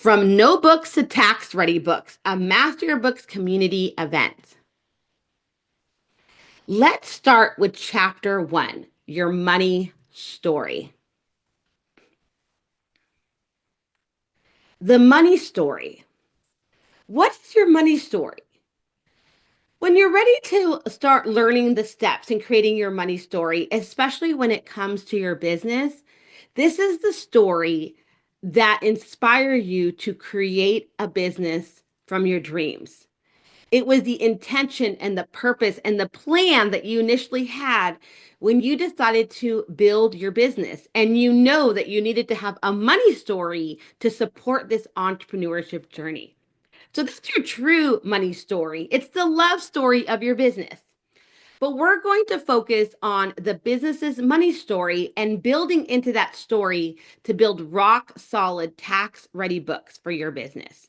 From Notebooks to Tax Ready Books, a Master Your Books community event. Let's start with Chapter 1, your money story. The money story. What's your money story? When you're ready to start learning the steps in creating your money story, especially when it comes to your business, this is the story that inspires you to create a business from your dreams. It was the intention and the purpose and the plan that you initially had when you decided to build your business. And you know that you needed to have a money story to support this entrepreneurship journey. So that's your true money story. It's the love story of your business. But we're going to focus on the business's money story and building into that story to build rock solid tax ready books for your business.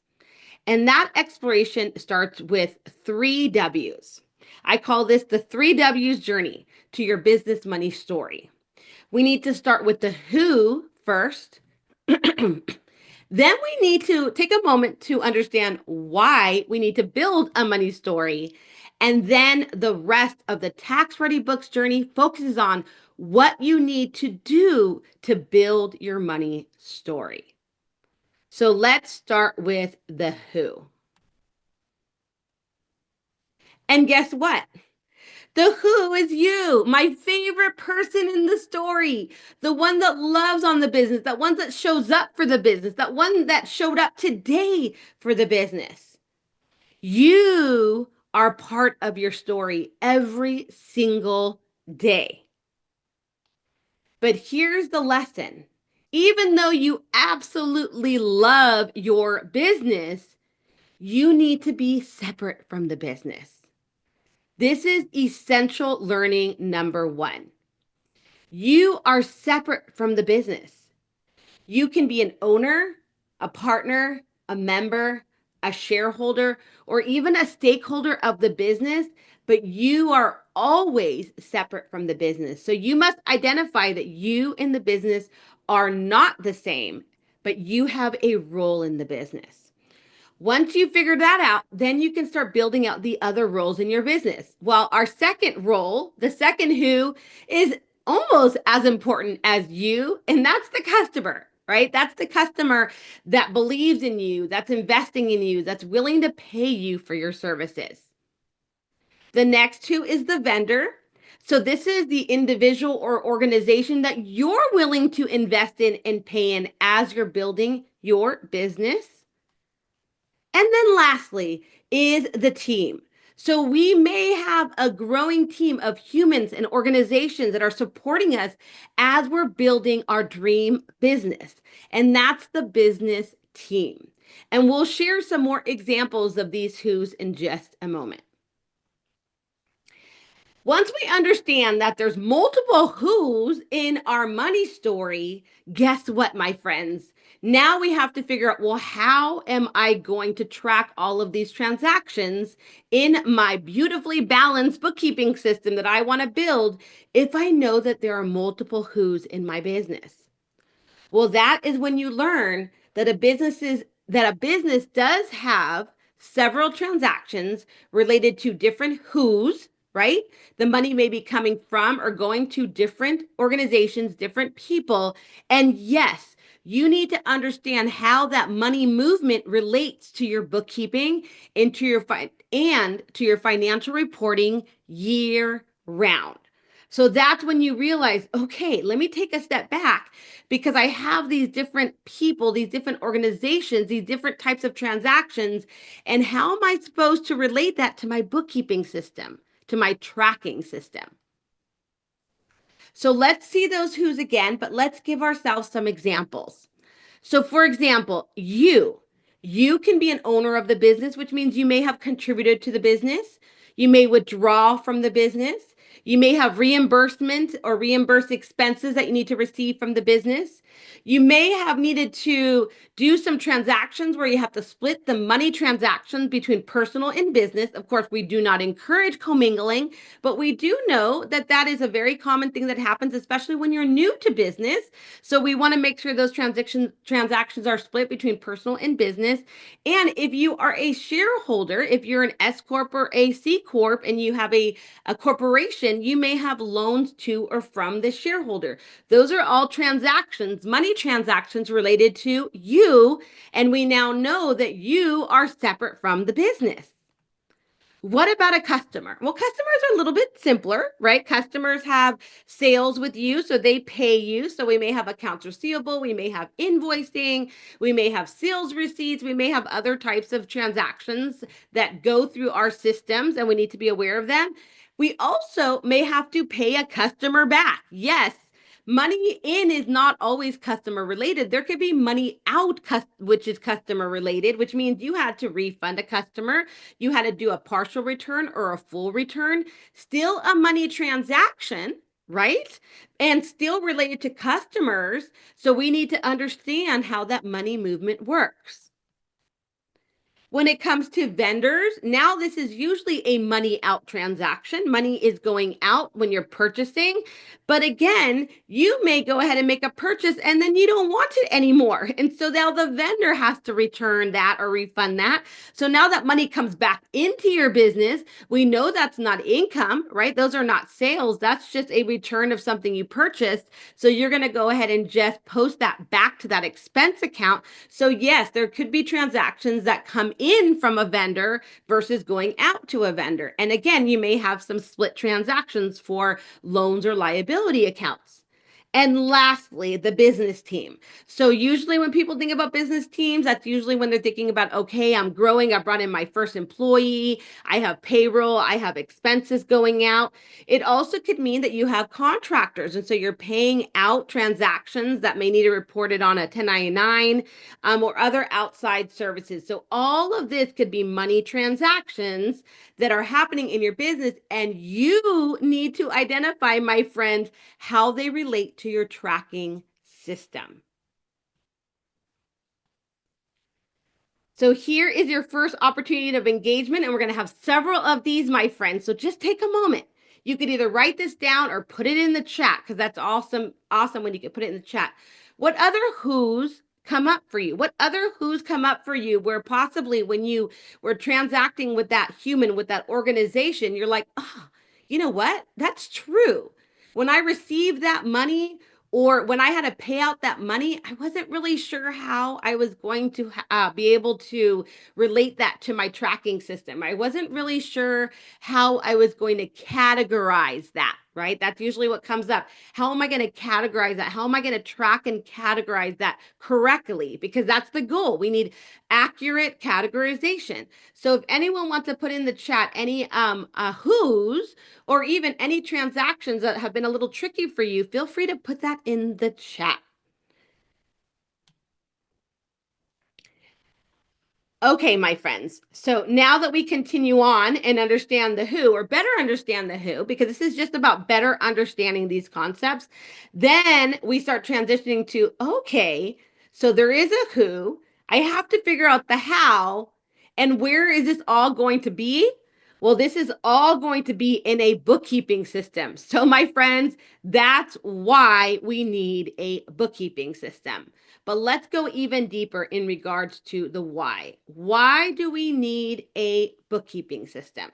And that exploration starts with 3Ws. I call this the 3Ws journey to your business money story. We need to start with the who first. Then we need to take a moment to understand why we need to build a money story. And then the rest of the tax ready books journey focuses on what you need to do to build your money story. So let's start with the who. And guess what? The who is you, my favorite person in the story, the one that loves on the business, that one that shows up for the business, that one that showed up today for the business. You are part of your story every single day. But here's the lesson. Even though you absolutely love your business, you need to be separate from the business. This is essential learning number 1. You are separate from the business. You can be an owner, a partner, a member, a shareholder, or even a stakeholder of the business, but you are always separate from the business. So you must identify that you and the business are not the same, but you have a role in the business. Once you figure that out, then you can start building out the other roles in your business. Well, our second role, the second who, is almost as important as you, and that's the customer, right? That's the customer that believes in you, that's investing in you, that's willing to pay you for your services. The next who is the vendor. So this is the individual or organization that you're willing to invest in and pay in as you're building your business. And then lastly is the team. So we may have a growing team of humans and organizations that are supporting us as we're building our dream business. And that's the business team. And we'll share some more examples of these who's in just a moment. Once we understand that there's multiple who's in our money story, guess what, my friends? Now we have to figure out, well, how am I going to track all of these transactions in my beautifully balanced bookkeeping system that I want to build if I know that there are multiple who's in my business? Well, that is when you learn that a business does have several transactions related to different who's, right? The money may be coming from or going to different organizations, different people. And yes, you need to understand how that money movement relates to your bookkeeping and to your financial reporting year round. So that's when you realize, okay, let me take a step back because I have these different people, these different organizations, these different types of transactions. And how am I supposed to relate that to my bookkeeping system, to my tracking system? So let's see those who's again, but let's give ourselves some examples. So for example, you can be an owner of the business, which means you may have contributed to the business. You may withdraw from the business. You may have reimbursement or reimbursed expenses that you need to receive from the business. You may have needed to do some transactions where you have to split the money transactions between personal and business. Of course, we do not encourage commingling, but we do know that that is a very common thing that happens, especially when you're new to business. So we want to make sure those transactions are split between personal and business. And if you are a shareholder, if you're an S corp or a C corp and you have a corporation, you may have loans to or from the shareholder. Those are all transactions, money transactions related to you. And we now know that you are separate from the business. What about a customer? Well, customers are a little bit simpler, right? Customers have sales with you, so they pay you. So we may have accounts receivable, we may have invoicing, we may have sales receipts, we may have other types of transactions that go through our systems, and we need to be aware of them. We also may have to pay a customer back. Yes, money in is not always customer related. There could be money out, which is customer related, which means you had to refund a customer, you had to do a partial return or a full return, still a money transaction, right? And still related to customers. So we need to understand how that money movement works. When it comes to vendors, now this is usually a money out transaction. Money is going out when you're purchasing. But again, you may go ahead and make a purchase and then you don't want it anymore. And so now the vendor has to return that or refund that. So now that money comes back into your business, we know that's not income, right? Those are not sales. That's just a return of something you purchased. So you're going to go ahead and just post that back to that expense account. So yes, there could be transactions that come in from a vendor versus going out to a vendor. And again, you may have some split transactions for loans or liability accounts. And lastly, the business team. So usually when people think about business teams, that's usually when they're thinking about, okay, I'm growing, I brought in my first employee, I have payroll, I have expenses going out. It also could mean that you have contractors. And so you're paying out transactions that may need to be reported on a 1099 or other outside services. So all of this could be money transactions that are happening in your business. And you need to identify, my friend, how they relate to your tracking system. So here is your first opportunity of engagement, and we're going to have several of these, my friends. So just take a moment. You could either write this down or put it in the chat, because that's awesome when you can put it in the chat. What other who's come up for you? What other who's come up for you where possibly when you were transacting with that human, with that organization, you're like, oh, you know what? That's true. When I received that money, or when I had to pay out that money, I wasn't really sure how I was going to be able to relate that to my tracking system. I wasn't really sure how I was going to categorize that, right? That's usually what comes up. How am I going to categorize that? How am I going to track and categorize that correctly? Because that's the goal. We need accurate categorization. So if anyone wants to put in the chat any who's or even any transactions that have been a little tricky for you, feel free to put that in the chat. Okay, my friends. So now that we continue on and understand the who, or better understand the who, because this is just about better understanding these concepts, then we start transitioning to, okay, so there is a who. I have to figure out the how. And where is this all going to be? Well, this is all going to be in a bookkeeping system. So, my friends, that's why we need a bookkeeping system. But let's go even deeper in regards to the why. Why do we need a bookkeeping system?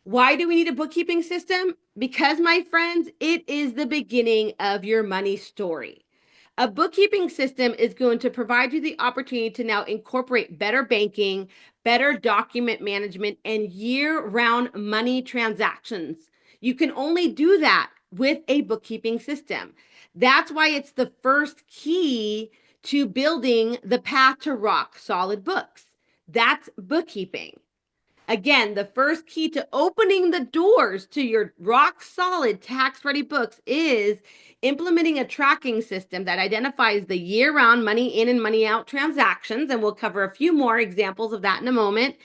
Why do we need a bookkeeping system? Because, my friends, it is the beginning of your money story. A bookkeeping system is going to provide you the opportunity to now incorporate better banking, better document management, and year-round money transactions. You can only do that with a bookkeeping system. That's why it's the first key to building the path to rock solid books. That's bookkeeping. Again, the first key to opening the doors to your rock solid tax ready books is implementing a tracking system that identifies the year round money in and money out transactions. And we'll cover a few more examples of that in a moment.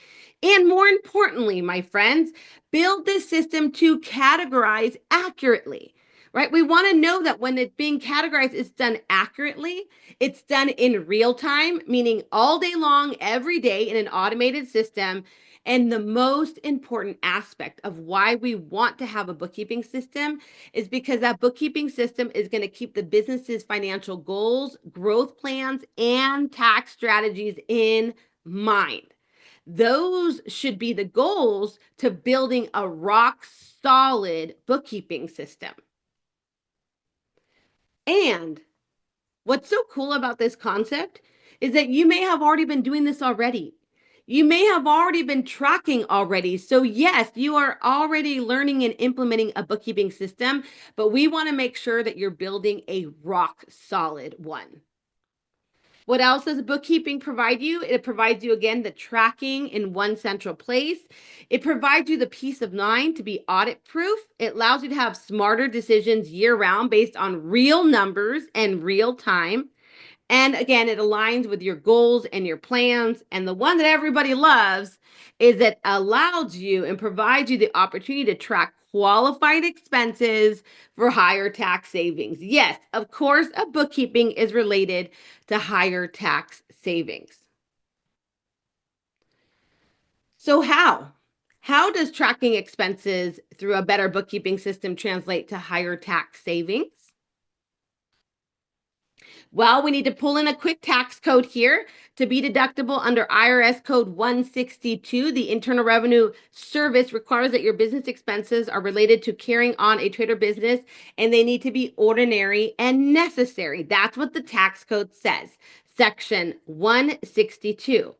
And more importantly, my friends, build this system to categorize accurately, right? We want to know that when it's being categorized, it's done accurately. It's done in real time, meaning all day long, every day in an automated system. And the most important aspect of why we want to have a bookkeeping system is because that bookkeeping system is going to keep the business's financial goals, growth plans, and tax strategies in mind. Those should be the goals to building a rock solid bookkeeping system. And what's so cool about this concept is that you may have already been doing this already. You may have already been tracking already. So, yes, you are already learning and implementing a bookkeeping system, but we want to make sure that you're building a rock solid one. What else does bookkeeping provide you? It provides you, again, the tracking in one central place. It provides you the peace of mind to be audit proof. It allows you to have smarter decisions year round based on real numbers and real time. And again, it aligns with your goals and your plans. And the one that everybody loves is it allows you and provides you the opportunity to track qualified expenses for higher tax savings. Yes, of course, a bookkeeping is related to higher tax savings. So how? How does tracking expenses through a better bookkeeping system translate to higher tax savings? Well, we need to pull in a quick tax code here to be deductible under IRS code 162. The Internal Revenue Service requires that your business expenses are related to carrying on a trade or business, and they need to be ordinary and necessary. That's what the tax code says. Section 162.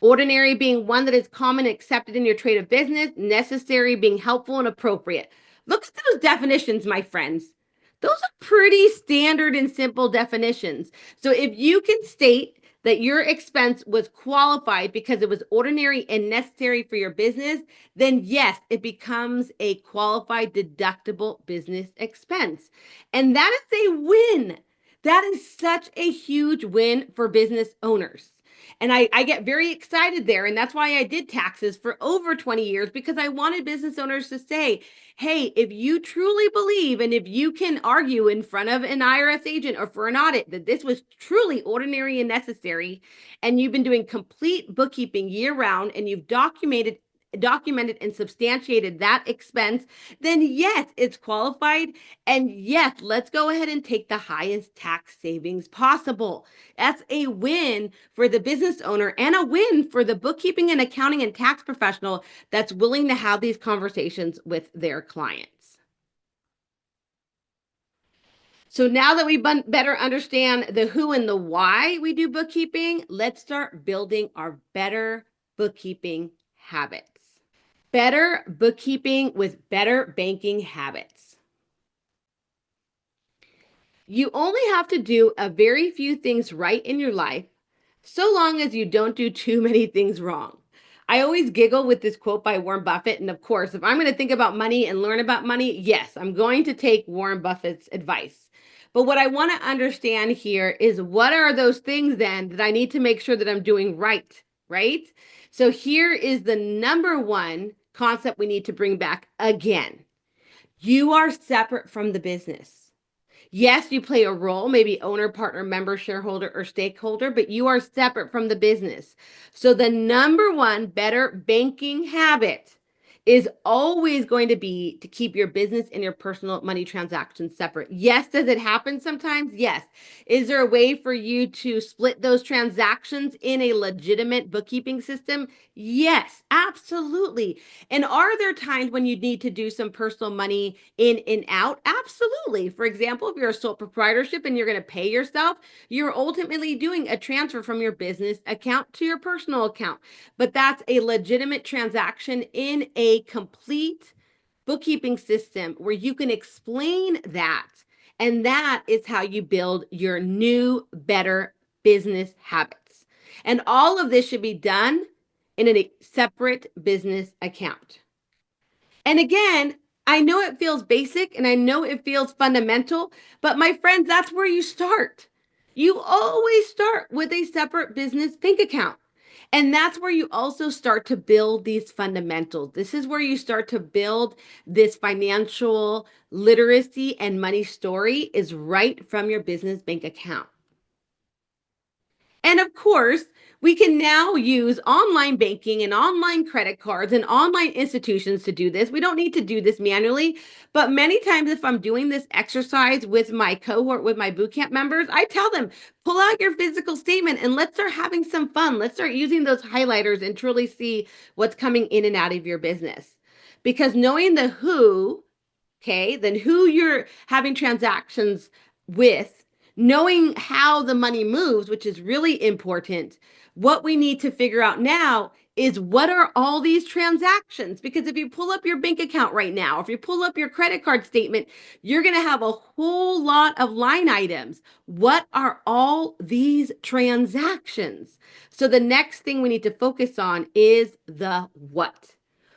Ordinary being one that is common and accepted in your trade of business, necessary being helpful and appropriate. Look at those definitions, my friends. Those are pretty standard and simple definitions. So if you can state that your expense was qualified because it was ordinary and necessary for your business, then yes, it becomes a qualified deductible business expense. And that is a win. That is such a huge win for business owners. And I get very excited there. And that's why I did taxes for over 20 years, because I wanted business owners to say, hey, if you truly believe and if you can argue in front of an IRS agent or for an audit that this was truly ordinary and necessary, and you've been doing complete bookkeeping year round and you've documented and substantiated that expense, then yes, it's qualified. And yes, let's go ahead and take the highest tax savings possible. That's a win for the business owner and a win for the bookkeeping and accounting and tax professional that's willing to have these conversations with their clients. So now that we better understand the who and the why we do bookkeeping, let's start building our better bookkeeping habits. Better bookkeeping with better banking habits. You only have to do a very few things right in your life, so long as you don't do too many things wrong. I always giggle with this quote by Warren Buffett. And of course, if I'm going to think about money and learn about money, yes, I'm going to take Warren Buffett's advice. But what I want to understand here is, what are those things then that I need to make sure that I'm doing right? Right? So here is the number one concept we need to bring back again. You are separate from the business. Yes, you play a role, maybe owner, partner, member, shareholder, or stakeholder, but you are separate from the business. So the number one better banking habit is always going to be to keep your business and your personal money transactions separate. Yes, does it happen sometimes? Yes. Is there a way for you to split those transactions in a legitimate bookkeeping system? Yes, absolutely. And are there times when you need to do some personal money in and out? Absolutely. For example, if you're a sole proprietorship and you're going to pay yourself, you're ultimately doing a transfer from your business account to your personal account. But that's a legitimate transaction in a complete bookkeeping system where you can explain that. And that is how you build your new, better business habits. And all of this should be done in a separate business account. And again, I know it feels basic and I know it feels fundamental, but my friends, that's where you start. You always start with a separate business bank account. And that's where you also start to build these fundamentals. This is where you start to build this financial literacy and money story is right from your business bank account. And of course, we can now use online banking and online credit cards and online institutions to do this. We don't need to do this manually, but many times if I'm doing this exercise with my cohort, with my bootcamp members, I tell them, pull out your physical statement and let's start having some fun. Let's start using those highlighters and truly see what's coming in and out of your business. Because knowing the who, okay, then who you're having transactions with, knowing how the money moves, which is really important. What we need to figure out now is what are all these transactions? Because if you pull up your bank account right now, if you pull up your credit card statement, you're going to have a whole lot of line items. What are all these transactions? So the next thing we need to focus on is the what.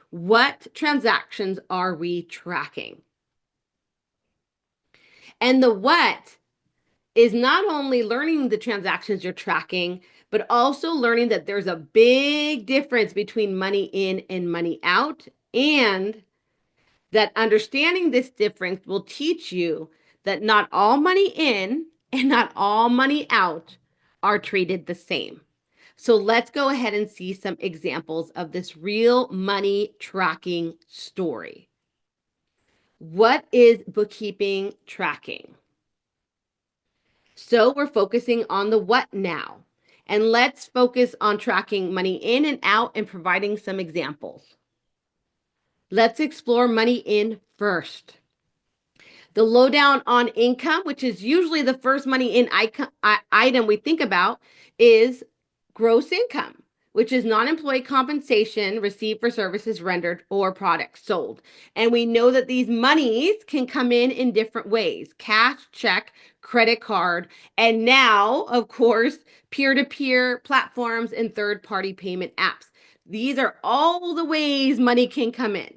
What transactions are we tracking? And the what is not only learning the transactions you're tracking, but also learning that there's a big difference between money in and money out. And that understanding this difference will teach you that not all money in and not all money out are treated the same. So let's go ahead and see some examples of this real money tracking story. What is bookkeeping tracking? So we're focusing on the what now. And let's focus on tracking money in and out and providing some examples. Let's explore money in first. The lowdown on income, which is usually the first money in item we think about, is gross income, which is non-employee compensation received for services rendered or products sold. And we know that these monies can come in different ways: cash, check, credit card, and now, of course, peer-to-peer platforms and third-party payment apps. These are all the ways money can come in.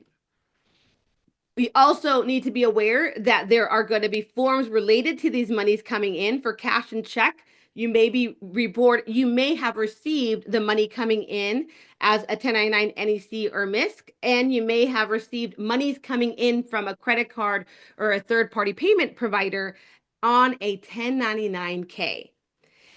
We also need to be aware that there are going to be forms related to these monies coming in. For cash and check, you may have received the money coming in as a 1099 NEC or MISC, and you may have received monies coming in from a credit card or a third-party payment provider on a 1099K.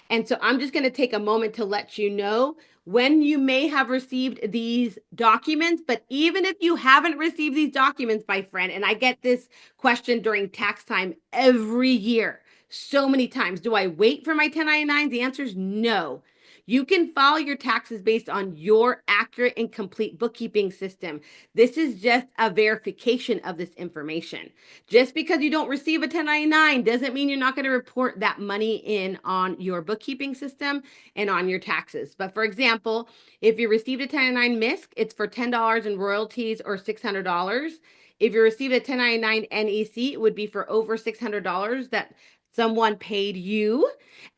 And so I'm just going to take a moment to let you know when you may have received these documents. But even if you haven't received these documents, my friend, and I get this question during tax time every year, so many times, do I wait for my 1099s? The answer is no. You can file your taxes based on your accurate and complete bookkeeping system. This is just a verification of this information. Just because you don't receive a 1099 doesn't mean you're not going to report that money in on your bookkeeping system and on your taxes. But for example, if you received a 1099 MISC, it's for $10 in royalties or $600. If you received a 1099 NEC, it would be for over $600 that someone paid you.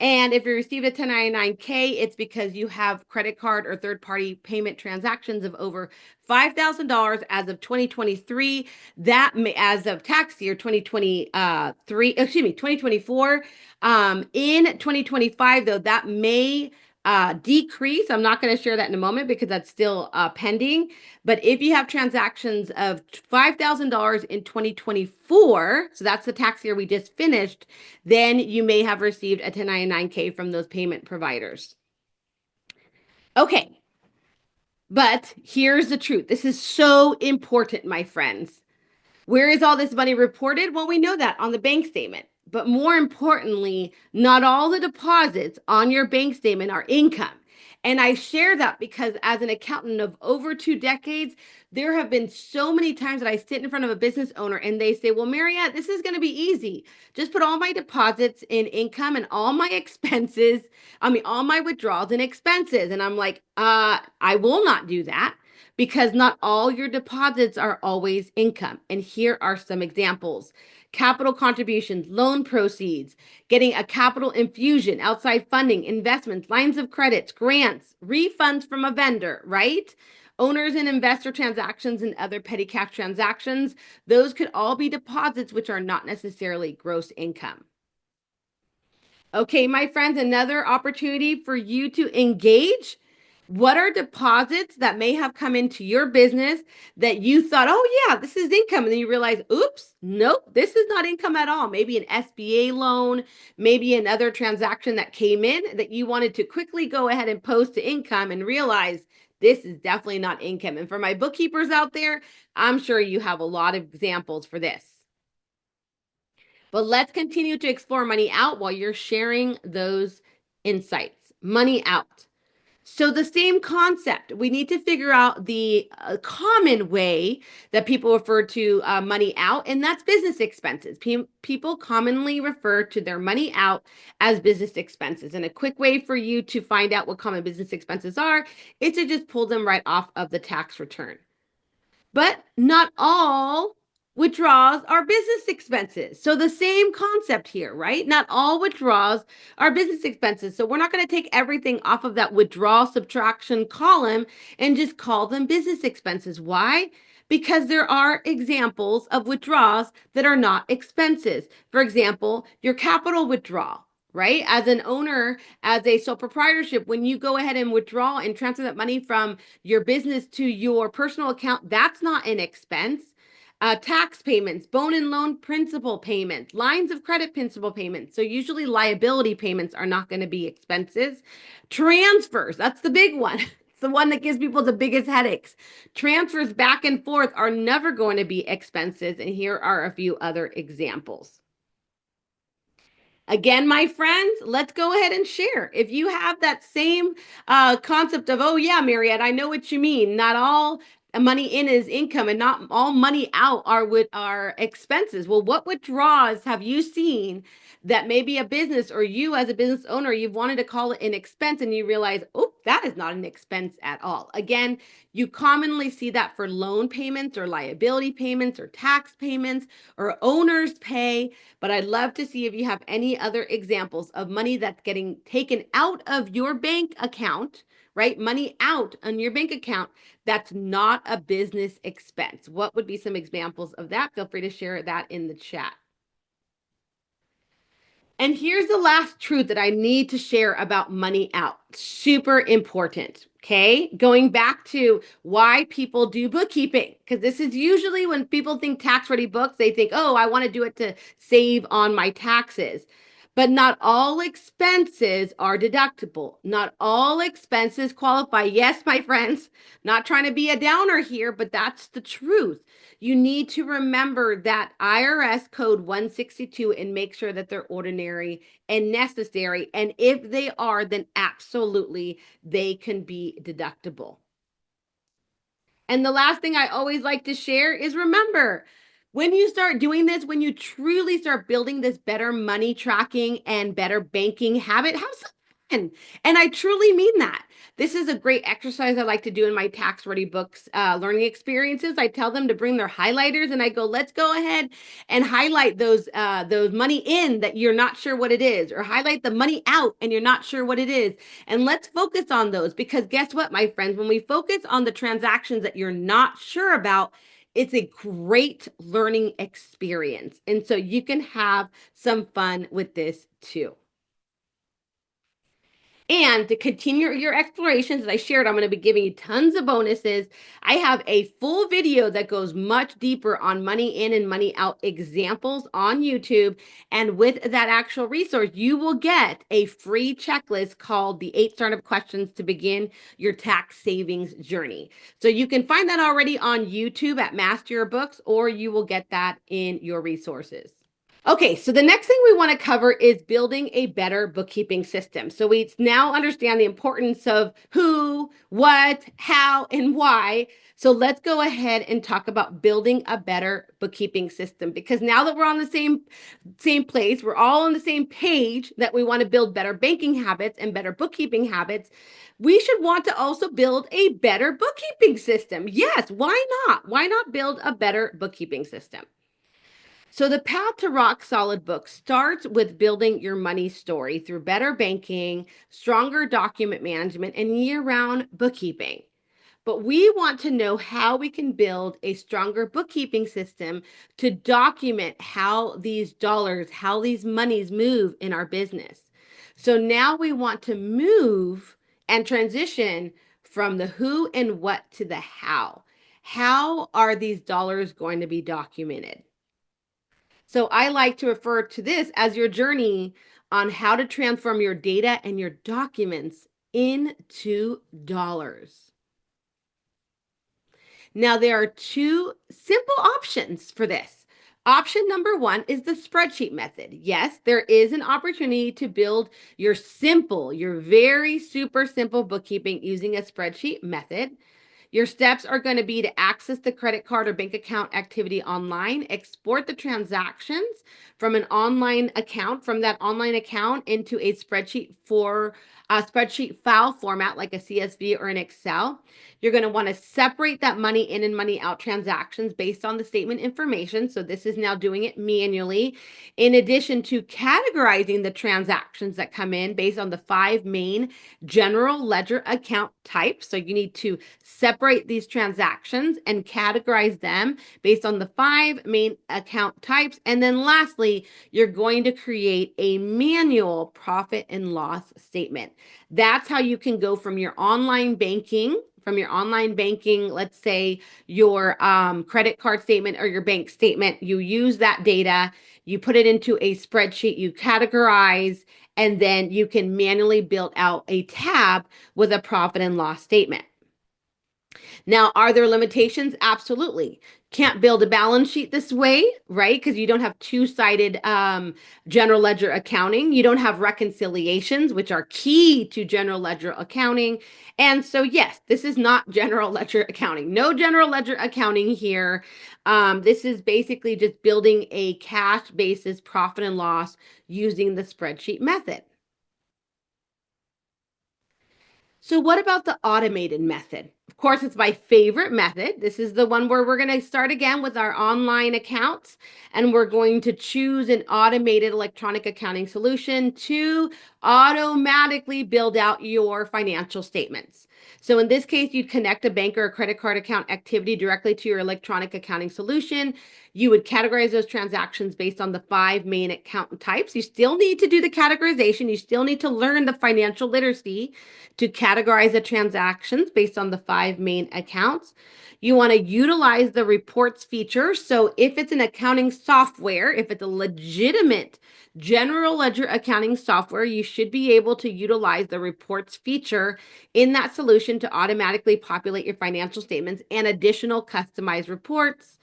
And if you received a 1099K, it's because you have credit card or third-party payment transactions of over $5,000 as of 2023. That may, as of tax year 2024. In 2025, though, that may decrease. I'm not going to share that in a moment because that's still pending. But if you have transactions of $5,000 in 2024, so that's the tax year we just finished, then you may have received a 1099K from those payment providers. Okay, but here's the truth. This is so important, my friends. Where is all this money reported? Well, we know that on the bank statement. But more importantly, not all the deposits on your bank statement are income. And I share that because as an accountant of over 2 decades, there have been so many times that I sit in front of a business owner and they say, well, Mariette, this is going to be easy. Just put all my deposits in income and all my expenses, all my withdrawals and expenses. And I'm like, I will not do that, because not all your deposits are always income. And here are some examples: capital contributions, loan proceeds, getting a capital infusion, outside funding, investments, lines of credits, grants, refunds from a vendor, right? Owners and investor transactions and other petty cash transactions. Those could all be deposits which are not necessarily gross income. Okay, my friends, another opportunity for you to engage What are deposits that may have come into your business that you thought, oh, yeah, this is income? And then you realize, oops, nope, this is not income at all. Maybe an SBA loan, maybe another transaction that came in that you wanted to quickly go ahead and post to income and realize this is definitely not income. And for my bookkeepers out there, I'm sure you have a lot of examples for this. But let's continue to explore money out while you're sharing those insights. Money out. So the same concept, we need to figure out the common way that people refer to money out, and that's business expenses. People commonly refer to their money out as business expenses. And a quick way for you to find out what common business expenses are is to just pull them right off of the tax return. But not all withdrawals are business expenses. So the same concept here, right? Not all withdrawals are business expenses. So we're not going to take everything off of that withdrawal subtraction column and just call them business expenses. Why? Because there are examples of withdrawals that are not expenses. For example, your capital withdrawal, right? As an owner, as a sole proprietorship, when you go ahead and withdraw and transfer that money from your business to your personal account, that's not an expense. Tax payments, bone and loan principal payments, lines of credit principal payments. So usually liability payments are not going to be expenses. Transfers, that's the big one. It's the one that gives people the biggest headaches. Transfers back and forth are never going to be expenses. And here are a few other examples. Again, my friends, let's go ahead and share. If you have that same concept of, oh, yeah, Mariette, I know what you mean. Not all money in is income and not all money out are with our expenses. Well, what withdrawals have you seen that maybe a business or you as a business owner, you've wanted to call it an expense and you realize, oh, that is not an expense at all. Again, you commonly see that for loan payments or liability payments or tax payments or owner's pay. But I'd love to see if you have any other examples of money that's getting taken out of your bank account, right? Money out on your bank account that's not a business expense. What would be some examples of that? Feel free to share that in the chat. And here's the last truth that I need to share about money out. Super important. Okay. Going back to why people do bookkeeping, because this is usually when people think tax ready books, they think, oh, I want to do it to save on my taxes. But not all expenses are deductible. Not all expenses qualify. Yes, my friends, not trying to be a downer here, but that's the truth. You need to remember that IRS code 162 and make sure that they're ordinary and necessary. And if they are, then absolutely they can be deductible. And the last thing I always like to share is remember, when you start doing this, when you truly start building this better money tracking and better banking habit, have some fun. And I truly mean that. This is a great exercise I like to do in my tax ready books learning experiences. I tell them to bring their highlighters and I go, let's go ahead and highlight those money in that you're not sure what it is, or highlight the money out and you're not sure what it is. And let's focus on those, because guess what, my friends, when we focus on the transactions that you're not sure about, it's a great learning experience. And so you can have some fun with this too. And to continue your explorations, as I shared, I'm going to be giving you tons of bonuses. I have a full video that goes much deeper on money in and money out examples on YouTube. And with that actual resource, you will get a free checklist called the 8 Startup Questions to Begin Your Tax Savings Journey. So you can find that already on YouTube at Master Your Books, or you will get that in your resources. Okay, so the next thing we want to cover is building a better bookkeeping system. So we now understand the importance of who, what, how, and why. So let's go ahead and talk about building a better bookkeeping system, because now that we're on the same place, we're all on the same page that we want to build better banking habits and better bookkeeping habits. We should want to also build a better bookkeeping system. Yes, why not? Why not build a better bookkeeping system? So the path to rock solid book starts with building your money story through better banking, stronger document management, and year-round bookkeeping. But we want to know how we can build a stronger bookkeeping system to document how these dollars, how these monies move in our business. So now we want to move and transition from the who and what to the how. How are these dollars going to be documented? So I like to refer to this as your journey on how to transform your data and your documents into dollars. Now, there are two simple options for this. Option number one is the spreadsheet method. Yes, there is an opportunity to build your very super simple bookkeeping using a spreadsheet method. Your steps are going to be to access the credit card or bank account activity online, export the transactions from an online account, from that online account into a spreadsheet file format like a CSV or an Excel. You're going to want to separate that money in and money out transactions based on the statement information. So this is now doing it manually. In addition to categorizing the transactions that come in based on the 5 main general ledger account types. So you need to separate these transactions and categorize them based on the 5 main account types. And then lastly, you're going to create a manual profit and loss statement. That's how you can go from your online banking, let's say your credit card statement or your bank statement. You use that data, you put it into a spreadsheet, you categorize, and then you can manually build out a tab with a profit and loss statement. Now, are there limitations? Absolutely. Can't build a balance sheet this way, right? Because you don't have two-sided general ledger accounting. You don't have reconciliations, which are key to general ledger accounting. And so, yes, this is not general ledger accounting. No general ledger accounting here. This is basically just building a cash basis profit and loss using the spreadsheet method. So what about the automated method? Of course, it's my favorite method. This is the one where we're going to start again with our online accounts, and we're going to choose an automated electronic accounting solution to automatically build out your financial statements. So in this case, you'd connect a bank or a credit card account activity directly to your electronic accounting solution. You would categorize those transactions based on the 5 main account types. You still need to do the categorization. You still need to learn the financial literacy to categorize the transactions based on the 5 main accounts. You want to utilize the reports feature. So if it's an accounting software, if it's a legitimate general ledger accounting software, you should be able to utilize the reports feature in that solution to automatically populate your financial statements and additional customized reports.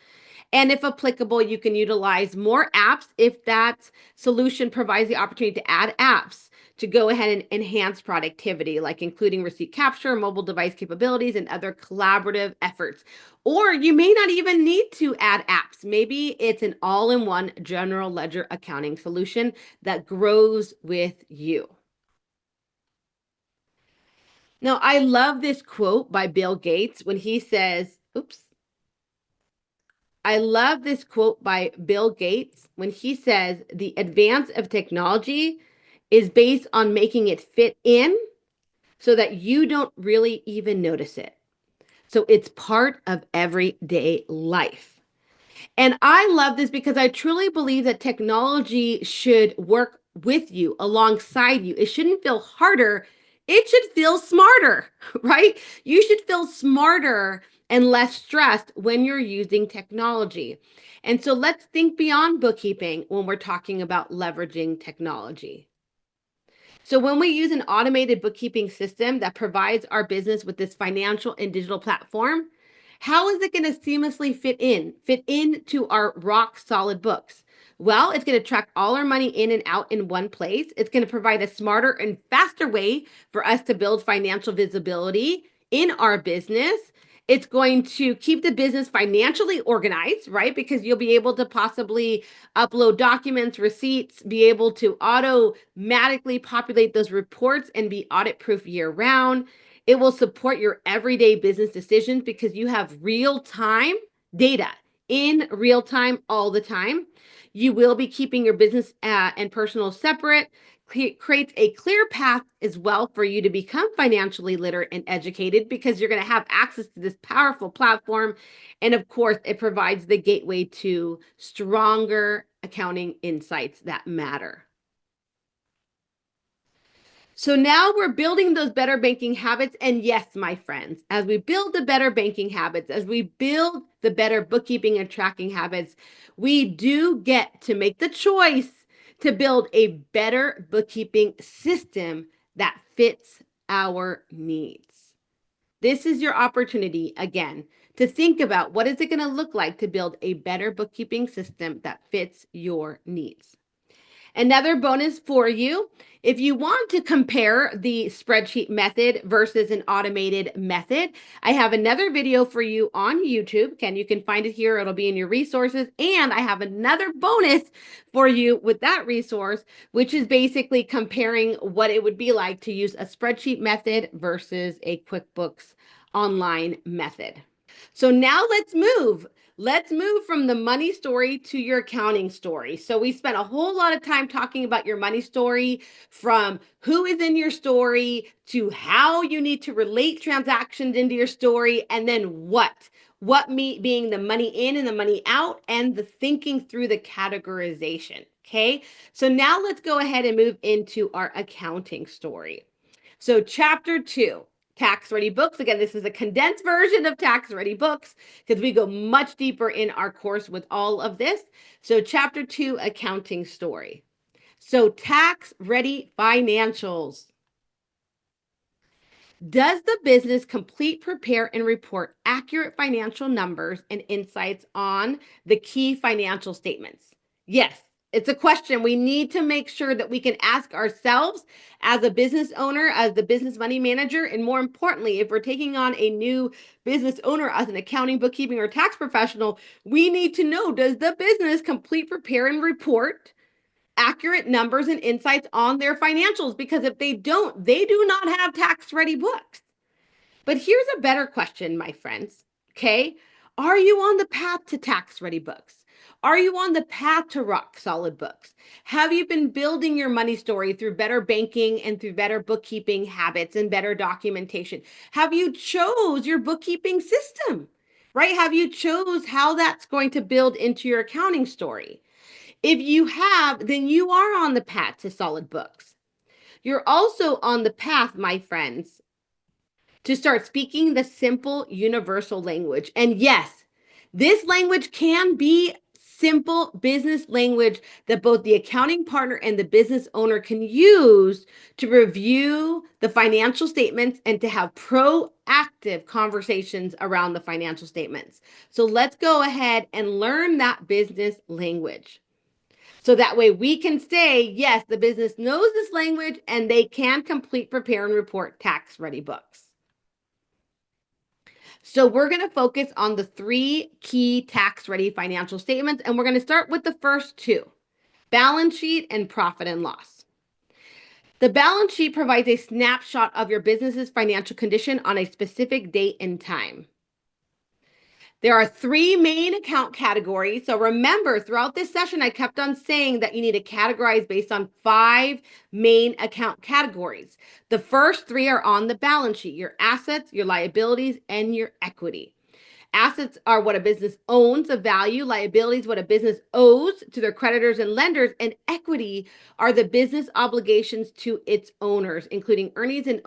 And if applicable, you can utilize more apps if that solution provides the opportunity to add apps to go ahead and enhance productivity, like including receipt capture, mobile device capabilities, and other collaborative efforts. Or you may not even need to add apps. Maybe it's an all-in-one general ledger accounting solution that grows with you. Now, I love this quote by Bill Gates when he says, I love this quote by Bill Gates when he says, the advance of technology is based on making it fit in so that you don't really even notice it. So it's part of everyday life. And I love this because I truly believe that technology should work with you, alongside you. It shouldn't feel harder. It should feel smarter, right? You should feel smarter and less stressed when you're using technology. And so let's think beyond bookkeeping when we're talking about leveraging technology. So when we use an automated bookkeeping system that provides our business with this financial and digital platform, how is it going to seamlessly fit into our rock solid books? Well, it's going to track all our money in and out in one place. It's going to provide a smarter and faster way for us to build financial visibility in our business. It's going to keep the business financially organized, right? Because you'll be able to possibly upload documents, receipts, be able to automatically populate those reports and be audit proof year round. It will support your everyday business decisions because you have real-time data in real time all the time. You will be keeping your business and personal separate. Creates a clear path as well for you to become financially literate and educated because you're going to have access to this powerful platform. And of course, it provides the gateway to stronger accounting insights that matter. So now we're building those better banking habits. And yes, my friends, as we build the better banking habits, as we build the better bookkeeping and tracking habits, we do get to make the choice to build a better bookkeeping system that fits our needs. This is your opportunity, again, to think about what is it going to look like to build a better bookkeeping system that fits your needs. Another bonus for you, if you want to compare the spreadsheet method versus an automated method, I have another video for you on YouTube. Again, you can find it here. It'll be in your resources. And I have another bonus for you with that resource, which is basically comparing what it would be like to use a spreadsheet method versus a QuickBooks online method. So now let's move. Let's move from the money story to your accounting story. So we spent a whole lot of time talking about your money story, from who is in your story to how you need to relate transactions into your story, and then what being the money in and the money out, and the thinking through the categorization. Okay, so now let's go ahead and move into our accounting story. So chapter 2, tax ready books. Again, this is a condensed version of tax ready books because we go much deeper in our course with all of this. So chapter 2, accounting story. So tax ready financials. Does the business complete, prepare, and report accurate financial numbers and insights on the key financial statements? Yes, it's a question we need to make sure that we can ask ourselves as a business owner, as the business money manager, and more importantly, if we're taking on a new business owner as an accounting, bookkeeping, or tax professional, we need to know, does the business complete, prepare, and report accurate numbers and insights on their financials? Because if they don't, they do not have tax ready books. But here's a better question, my friends. Okay. Are you on the path to tax ready books? Are you on the path to rock solid books? Have you been building your money story through better banking and through better bookkeeping habits and better documentation? Have you chose your bookkeeping system, right? Have you chose how that's going to build into your accounting story? If you have, then you are on the path to solid books. You're also on the path, my friends, to start speaking the simple universal language. And yes, this language can be simple business language that both the accounting partner and the business owner can use to review the financial statements and to have proactive conversations around the financial statements. So let's go ahead and learn that business language. So that way we can say, yes, the business knows this language and they can complete, prepare, and report tax ready books. So we're going to focus on the 3 key tax ready financial statements. And we're going to start with the first 2, balance sheet and profit and loss. The balance sheet provides a snapshot of your business's financial condition on a specific date and time. There are 3 main account categories. So remember, throughout this session, I kept on saying that you need to categorize based on 5 main account categories. The first 3 are on the balance sheet: your assets, your liabilities, and your equity. Assets are what a business owns of value. Liabilities, what a business owes to their creditors and lenders. And equity are the business obligations to its owners, including earnings and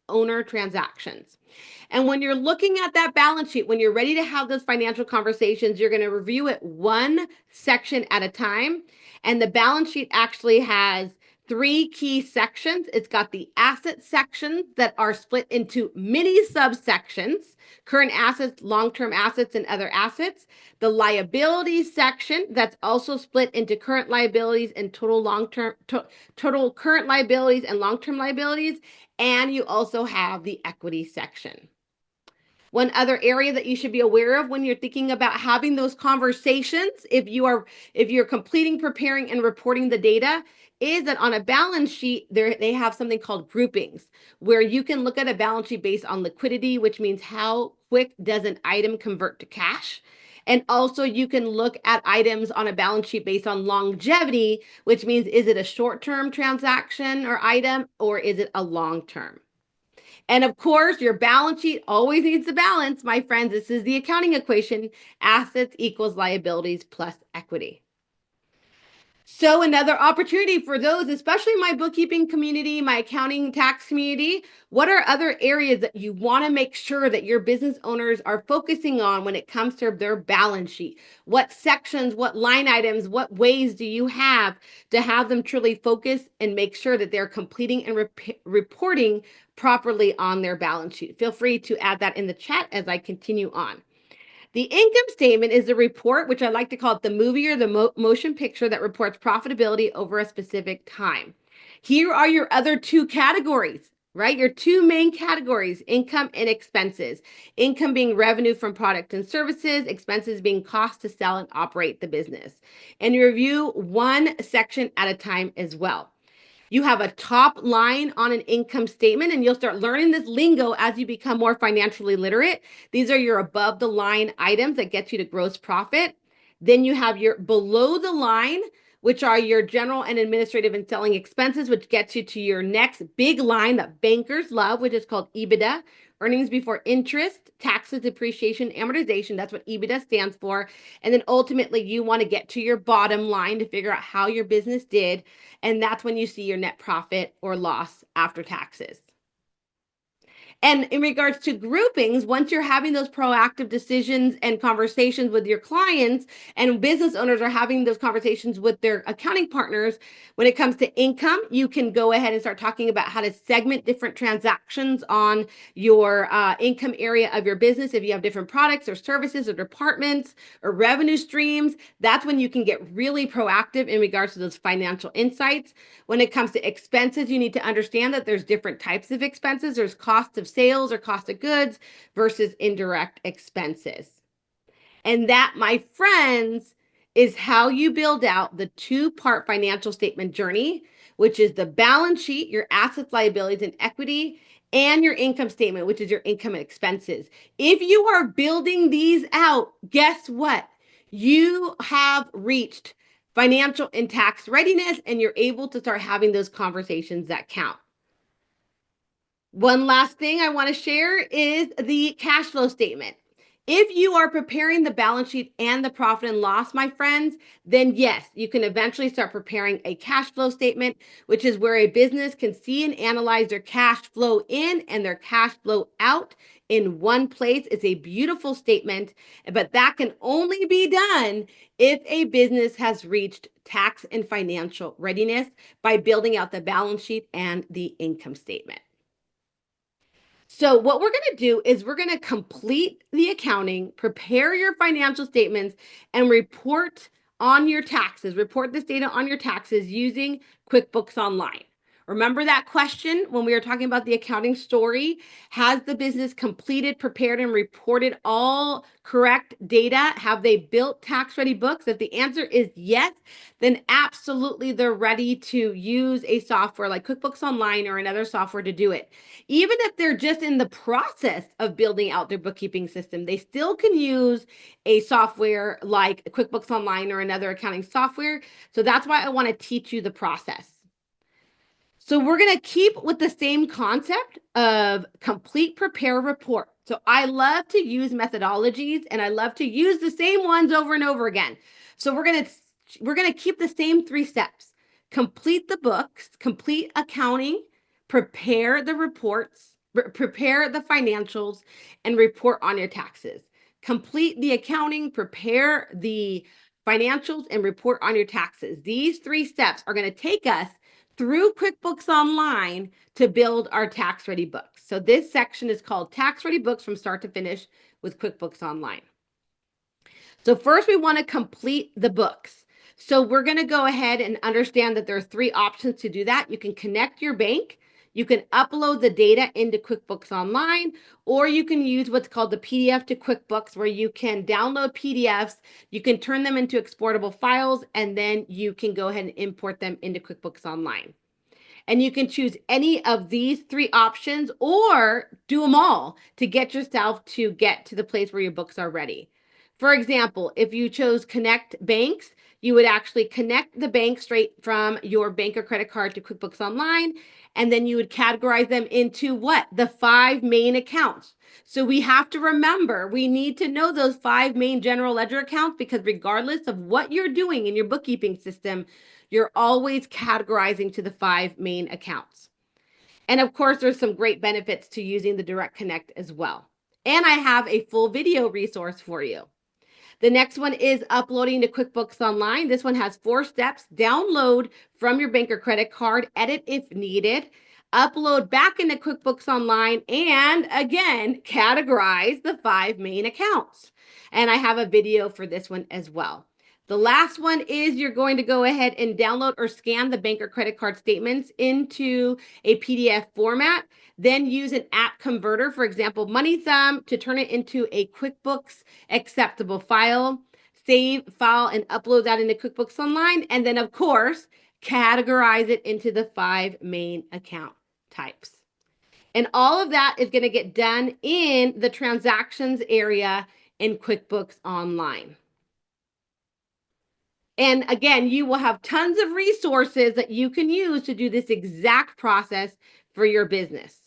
owner transactions. And when you're looking at that balance sheet, when you're ready to have those financial conversations, you're going to review it one section at a time. And the balance sheet actually has 3 key sections. It's got the asset sections that are split into many subsections: current assets, long-term assets, and other assets. The liabilities section, that's also split into current liabilities and total current liabilities and long-term liabilities. And you also have the equity section. One other area that you should be aware of when you're thinking about having those conversations, if you're completing, preparing, and reporting the data, is that on a balance sheet, they have something called groupings, where you can look at a balance sheet based on liquidity, which means how quick does an item convert to cash. And also you can look at items on a balance sheet based on longevity, which means, is it a short-term transaction or item, or is it a long-term? And of course, your balance sheet always needs to balance, my friends. This is the accounting equation: assets equals liabilities plus equity. So another opportunity for those, especially my bookkeeping community, my accounting tax community, what are other areas that you want to make sure that your business owners are focusing on when it comes to their balance sheet? What sections, what line items, what ways do you have to have them truly focus and make sure that they're completing and reporting properly on their balance sheet? Feel free to add that in the chat as I continue on. The income statement is the report, which I like to call it the movie or the motion picture that reports profitability over a specific time. Here are your other two categories, right? Your two main categories, income and expenses. Income being revenue from products and services, expenses being cost to sell and operate the business. And you review one section at a time as well. You have a top line on an income statement, and you'll start learning this lingo as you become more financially literate. These are your above the line items that get you to gross profit. Then you have your below the line, which are your general and administrative and selling expenses, which gets you to your next big line that bankers love, which is called EBITDA, earnings before interest, taxes, depreciation, amortization. That's what EBITDA stands for. And then ultimately, you want to get to your bottom line to figure out how your business did. And that's when you see your net profit or loss after taxes. And in regards to groupings, once you're having those proactive decisions and conversations with your clients, and business owners are having those conversations with their accounting partners, when it comes to income, you can go ahead and start talking about how to segment different transactions on your income area of your business. If you have different products or services or departments or revenue streams, that's when you can get really proactive in regards to those financial insights. When it comes to expenses, you need to understand that there's different types of expenses. There's cost of sales or cost of goods versus indirect expenses. And that, my friends, is how you build out the two-part financial statement journey, which is the balance sheet, your assets, liabilities, and equity, and your income statement, which is your income and expenses. If you are building these out, guess what? You have reached financial and tax readiness, and you're able to start having those conversations that count. One last thing I want to share is the cash flow statement. If you are preparing the balance sheet and the profit and loss, my friends, then yes, you can eventually start preparing a cash flow statement, which is where a business can see and analyze their cash flow in and their cash flow out in one place. It's a beautiful statement, but that can only be done if a business has reached tax and financial readiness by building out the balance sheet and the income statement. So what we're going to do is we're going to complete the accounting, prepare your financial statements, and report on your taxes. Report this data on your taxes using QuickBooks Online. Remember that question when we were talking about the accounting story? Has the business completed, prepared, and reported all correct data? Have they built tax-ready books? If the answer is yes, then absolutely they're ready to use a software like QuickBooks Online or another software to do it. Even if they're just in the process of building out their bookkeeping system, they still can use a software like QuickBooks Online or another accounting software. So that's why I want to teach you the process. So we're going to keep with the same concept of complete, prepare, report. So I love to use methodologies and I love to use the same ones over and over again. So we're going to keep the same 3 steps. Complete the books, complete accounting, prepare the reports, prepare the financials, and report on your taxes. Complete the accounting, prepare the financials, and report on your taxes. These 3 steps are going to take us through QuickBooks Online to build our tax-ready books. So this section is called Tax-Ready Books from Start to Finish with QuickBooks Online. So first we want to complete the books. So we're going to go ahead and understand that there are 3 options to do that. You can connect your bank, you can upload the data into QuickBooks Online, or you can use what's called the PDF to QuickBooks, where you can download PDFs, you can turn them into exportable files, and then you can go ahead and import them into QuickBooks Online. And you can choose any of these 3 options or do them all to get yourself to get to the place where your books are ready. For example, if you chose connect banks, you would actually connect the bank straight from your bank or credit card to QuickBooks Online, and then you would categorize them into what? The 5 main accounts. So we have to remember, we need to know those 5 main general ledger accounts, because regardless of what you're doing in your bookkeeping system, You're always categorizing to the 5 main accounts. And of course, there's some great benefits to using the Direct Connect as well. And I have a full video resource for you. The next one is uploading to QuickBooks Online. This one has 4 steps. Download from your bank or credit card, edit if needed, upload back into QuickBooks Online, and again, categorize the 5 main accounts. And I have a video for this one as well. The last one is you're going to go ahead and download or scan the bank or credit card statements into a PDF format, then use an app converter, for example, MoneyThumb, to turn it into a QuickBooks acceptable file, save file and upload that into QuickBooks Online, and then of course, categorize it into the 5 main account types. And all of that is going to get done in the transactions area in QuickBooks Online. And again, you will have tons of resources that you can use to do this exact process for your business.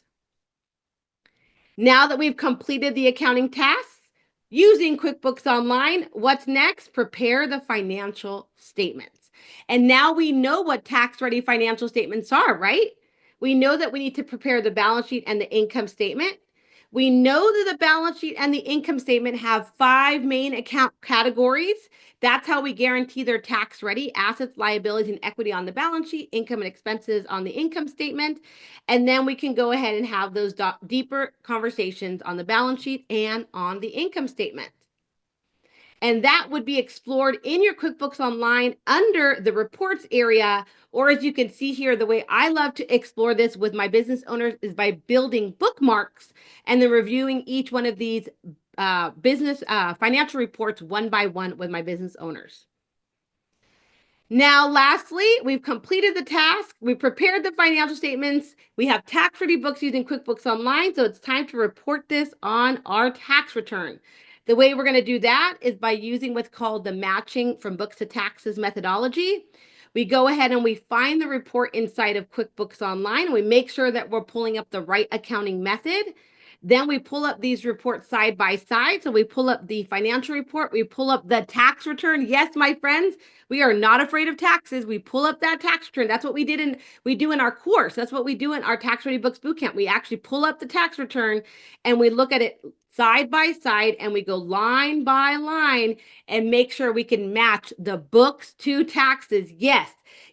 Now that we've completed the accounting tasks using QuickBooks Online, what's next? Prepare the financial statements. And now we know what tax-ready financial statements are, right? We know that we need to prepare the balance sheet and the income statement. We know that the balance sheet and the income statement have 5 main account categories. That's how we guarantee they're tax ready: assets, liabilities, and equity on the balance sheet, income and expenses on the income statement. And then we can go ahead and have those deeper conversations on the balance sheet and on the income statement. And that would be explored in your QuickBooks Online under the reports area. Or as you can see here, the way I love to explore this with my business owners is by building bookmarks and then reviewing each one of these business financial reports one by one with my business owners. Now, lastly, we've completed the task. We prepared the financial statements. We have tax-ready books using QuickBooks Online. So it's time to report this on our tax return. The way we're going to do that is by using what's called the matching from books to taxes methodology. We go ahead and we find the report inside of QuickBooks Online. And we make sure that we're pulling up the right accounting method. Then we pull up these reports side by side. So we pull up the financial report. We pull up the tax return. Yes, my friends, we are not afraid of taxes. We pull up that tax return. That's what we do in our course. That's what we do in our Tax Ready Books Bootcamp. We actually pull up the tax return and we look at it side by side and we go line by line and make sure we can match the books to taxes. Yes,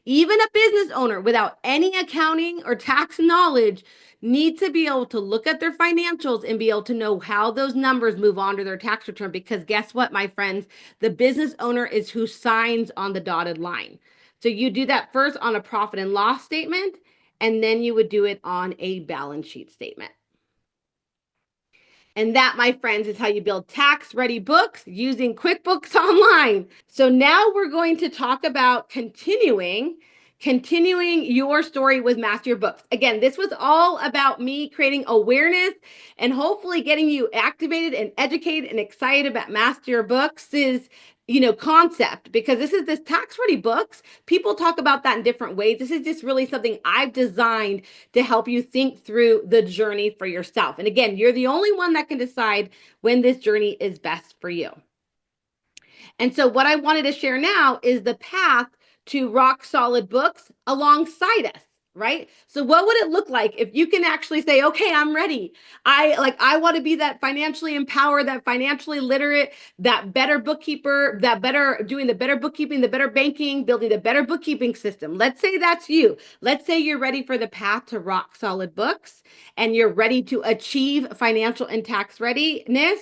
even a business owner without any accounting or tax knowledge need to be able to look at their financials and be able to know how those numbers move on to their tax return. Because guess what, my friends? The business owner is who signs on the dotted line. So you do that first on a profit and loss statement, and then you would do it on a balance sheet statement. And that, my friends, is how you build tax-ready books using QuickBooks Online. So now we're going to talk about continuing your story with Master Your Books. Again, this was all about me creating awareness and hopefully getting you activated and educated and excited about Master Your Books' concept, because this tax-ready books. People talk about that in different ways. This is just really something I've designed to help you think through the journey for yourself. And again, you're the only one that can decide when this journey is best for you. And so what I wanted to share now is the path to rock solid books alongside us, right? So what would it look like if you can actually say, okay, I'm ready. I want to be that financially empowered, that financially literate, that better bookkeeper, doing the better bookkeeping, the better banking, building the better bookkeeping system. Let's say that's you. Let's say you're ready for the path to rock solid books and you're ready to achieve financial and tax readiness.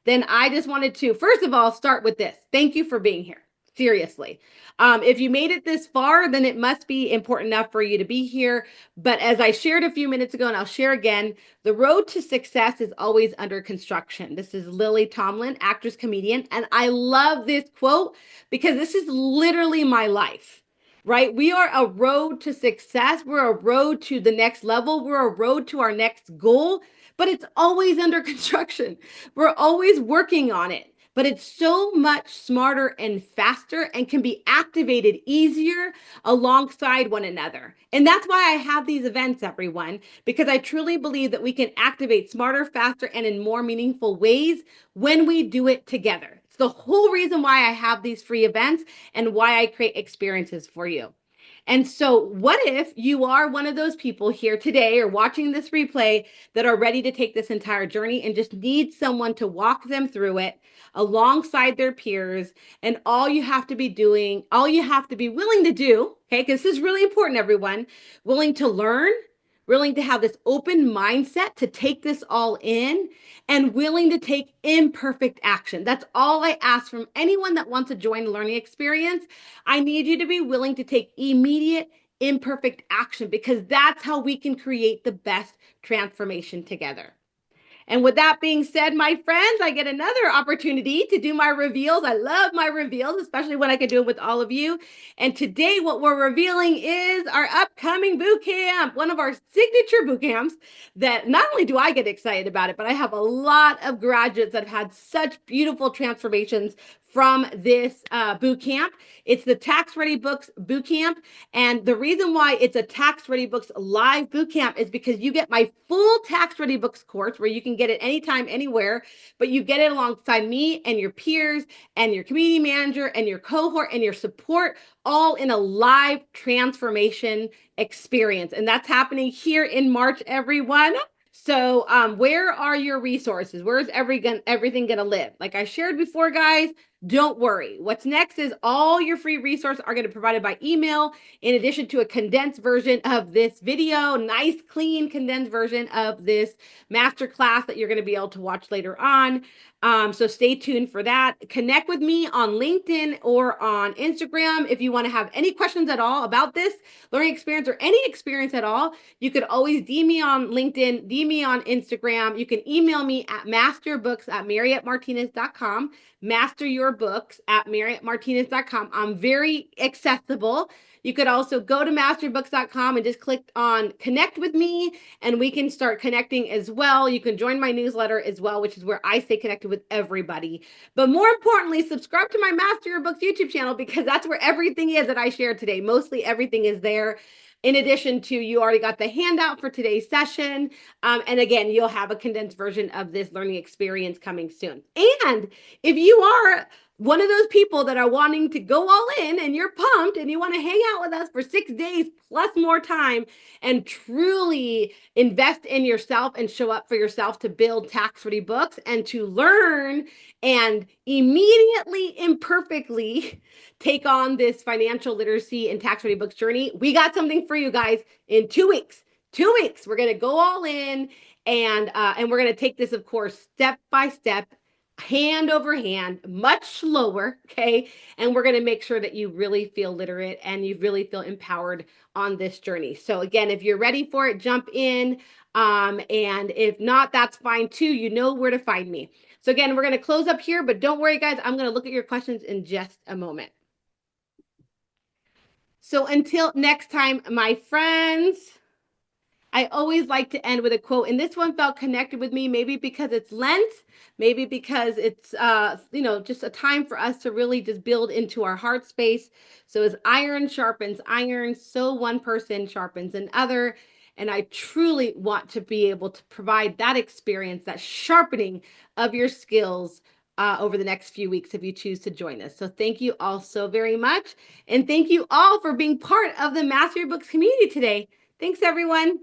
Then I just wanted to, first of all, start with this. Thank you for being here. Seriously. If you made it this far, then it must be important enough for you to be here. But as I shared a few minutes ago, and I'll share again, the road to success is always under construction. This is Lily Tomlin, actress, comedian. And I love this quote because this is literally my life, right? We are a road to success. We're a road to the next level. We're a road to our next goal, but it's always under construction. We're always working on it. But it's so much smarter and faster and can be activated easier alongside one another. And that's why I have these events, everyone, because I truly believe that we can activate smarter, faster, and in more meaningful ways when we do it together. It's the whole reason why I have these free events and why I create experiences for you. And so, what if you are one of those people here today or watching this replay that are ready to take this entire journey and just need someone to walk them through it alongside their peers? And all you have to be doing, all you have to be willing to do, okay, because this is really important, everyone, willing to learn, willing to have this open mindset to take this all in, and willing to take imperfect action. That's all I ask from anyone that wants to join the learning experience. I need you to be willing to take immediate, imperfect action, because that's how we can create the best transformation together. And with that being said, my friends, I get another opportunity to do my reveals. I love my reveals, especially when I can do it with all of you. And today, what we're revealing is our upcoming boot camp, one of our signature boot camps that not only do I get excited about it, but I have a lot of graduates that have had such beautiful transformations from this boot camp. It's the Tax Ready Books boot camp. And the reason why it's a Tax Ready Books live boot camp is because you get my full Tax Ready Books course where you can get it anytime, anywhere, but you get it alongside me and your peers and your community manager and your cohort and your support, all in a live transformation experience. And that's happening here in March, everyone. So where are your resources? Where's everything going to live? Like I shared before, guys, don't worry. What's next is all your free resources are going to be provided by email, in addition to a condensed version of this video, nice, clean, condensed version of this masterclass that you're going to be able to watch later on. So stay tuned for that. Connect with me on LinkedIn or on Instagram if you want to have any questions at all about this learning experience or any experience at all. You could always DM me on LinkedIn, DM me on Instagram. You can email me at masterbooks@marriottmartinez.com, masteryourbooks@marriottmartinez.com. I'm very accessible. You could also go to masterbooks.com and just click on connect with me, and we can start connecting as well. You can join my newsletter as well, which is where I stay connected with everybody. But more importantly, subscribe to my Master Your Books YouTube channel, because that's where everything is that I shared today. Mostly everything is there. In addition to, you already got the handout for today's session. And again, you'll have a condensed version of this learning experience coming soon. And if you are one of those people that are wanting to go all in and you're pumped and you want to hang out with us for 6 days plus more time and truly invest in yourself and show up for yourself to build tax-ready books and to learn and immediately, imperfectly take on this financial literacy and tax-ready books journey, we got something for you guys in 2 weeks. 2 weeks, we're going to go all in, and we're going to take this, of course, step by step, hand over hand, much slower, okay? And we're going to make sure that you really feel literate and you really feel empowered on this journey. So again, if you're ready for it, jump in. And if not, that's fine too. You know where to find me. So again, we're going to close up here, but don't worry, guys. I'm going to look at your questions in just a moment. So until next time, my friends, I always like to end with a quote, and this one felt connected with me, maybe because it's Lent, maybe because it's, just a time for us to really just build into our heart space. So as iron sharpens iron, so one person sharpens another. And I truly want to be able to provide that experience, that sharpening of your skills over the next few weeks if you choose to join us. So thank you all so very much. And thank you all for being part of the Master Your Books community today. Thanks, everyone.